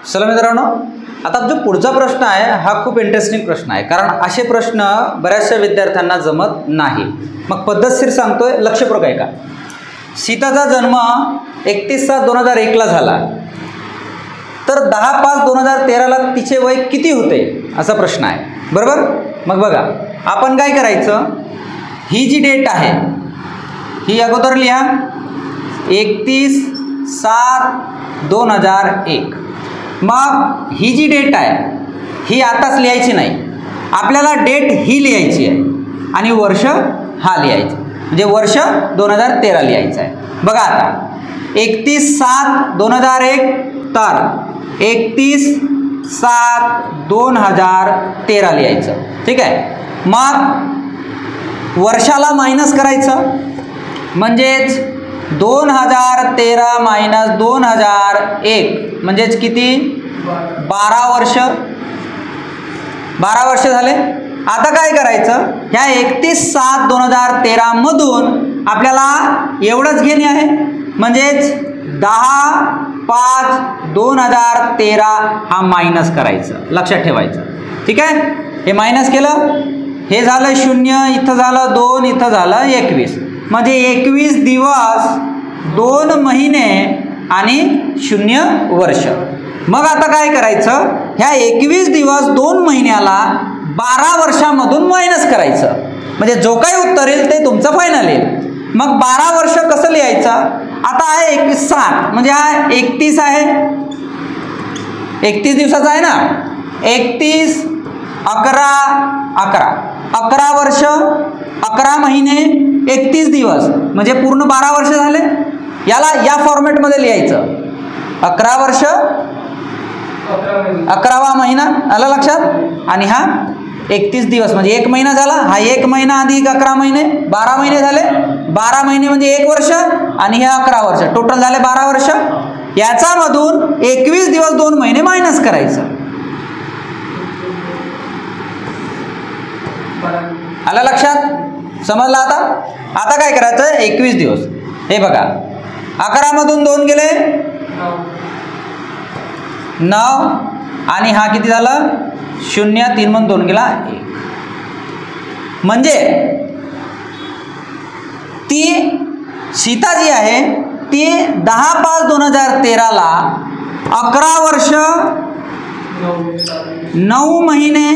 चला मित्रांनो, आता जो पुढचा प्रश्न आहे हा खूप इंटरेस्टिंग प्रश्न आहे, कारण असे प्रश्न बऱ्याचशा विद्यार्थ्यांना जमत नाही. मग पद्धतशीर सांगतोय, लक्षपूर्वक ऐका. सीताचा जन्म 31/7/2001 झाला, तर 10/5/2013 तिचे वय किती होते असा प्रश्न आहे, बरोबर. मग बघा, आपण काय करायचं, ही जी डेट आहे ही अगोदर लिहा, 31/7/2001. मग ही जी डेट आहे ही आताच लिहायची नाही, आपल्याला डेट ही लिहायची आहे आणि वर्ष हा लिहायचा, म्हणजे वर्ष 2013 लिहायचं आहे. बघा आता 31/7/2001 तर 31/7/2013 लिहायचं, ठीक आहे. मग वर्षाला मायनस करायचं, म्हणजेच 2013 - 2001 म्हणजेच किती, 12 वर्ष. 12 वर्ष झाले. आता काय करायचं, ह्या 31/7/2013 मधून आपल्याला एवढंच घेणे आहे, म्हणजेच 10/5/2013 हा मायनस करायचं, लक्षात ठेवायचं, ठीक आहे. हे मायनस केलं, हे झालं 0, इथं झालं 2, इथं झालं 21, म्हणजे 21 दिवस 2 महिने आणि 0 वर्ष. मग आता काय करायचं, ह्या 21 दिवस 2 महिन्याला 12 वर्षामधून मायनस करायचं, म्हणजे जो काही उत्तर येईल ते तुमचं फायनल येईल. मग 12 वर्ष कसं लिहायचं, आता आहे 61/7 म्हणजे हा 31 आहे, 31 दिवसाचा आहे ना, 31/11/11 11 वर्ष 11 महिने 31 दिवस म्हणजे पूर्ण 12 वर्ष झाले. याला या फॉर्मॅटमध्ये लिहायचं, 11 वर्ष 11वा महिना, आला लक्षात. आणि हा 31 दिवस म्हणजे 1 महिना झाला, हा 1 महिना अधिक 11 महिने 12 महिने झाले. 12 महिने म्हणजे 1 वर्ष आणि हे 11 वर्ष, टोटल झाले 12 वर्ष. याच्यामधून 21 दिवस 2 महिने मायनस करायचं, आलं लक्षात, समजलं. आता काय करायचं, 21 दिवस हे बघा, 11 मधून 2 गेले 9 आणि हा किती झाला 0, 3 मधून 2 गेला 1. म्हणजे ती सीता जी आहे ती 10/5/2013 ला 11 वर्ष 9 महिने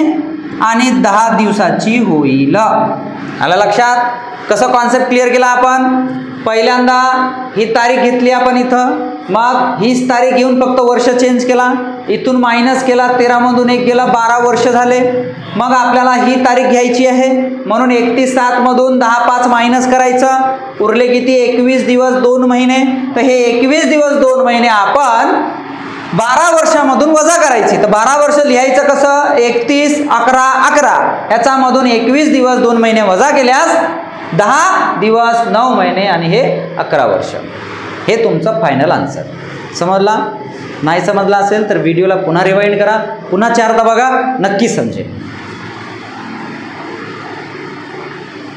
आणि 10 दिवसाची होईल. आलं लक्षात. कसं कॉन्सेप्ट क्लिअर केला आपण. पहिल्यांदा ही तारीख घेतली आपण इथं, मग हीच तारीख घेऊन फक्त वर्ष चेंज केला, इथून मायनस केला, 13 मधून 1 गेला, 12 वर्ष झाले. मग आपल्याला ही तारीख घ्यायची आहे, म्हणून 31/7 मधून 10/5 मायनस करायचं, उरले किती 21 दिवस 2 महिने. तर हे 21 दिवस 2 महिने आपण 12 वर्षामधून वजा करायची. तर 12 वर्ष लिहायचं कसं, 31/11/11 याच्यामधून 21 दिवस 2 महिने वजा केल्यास 10 दिवस 9 महिने आणि हे 11 वर्ष. हे तुमचं फायनल आन्सर. समजला. नाही समजला असेल तर व्हिडिओला पुन्हा रिवाइंड करा, पुन्हा 4दा बघा, नक्की समजेल.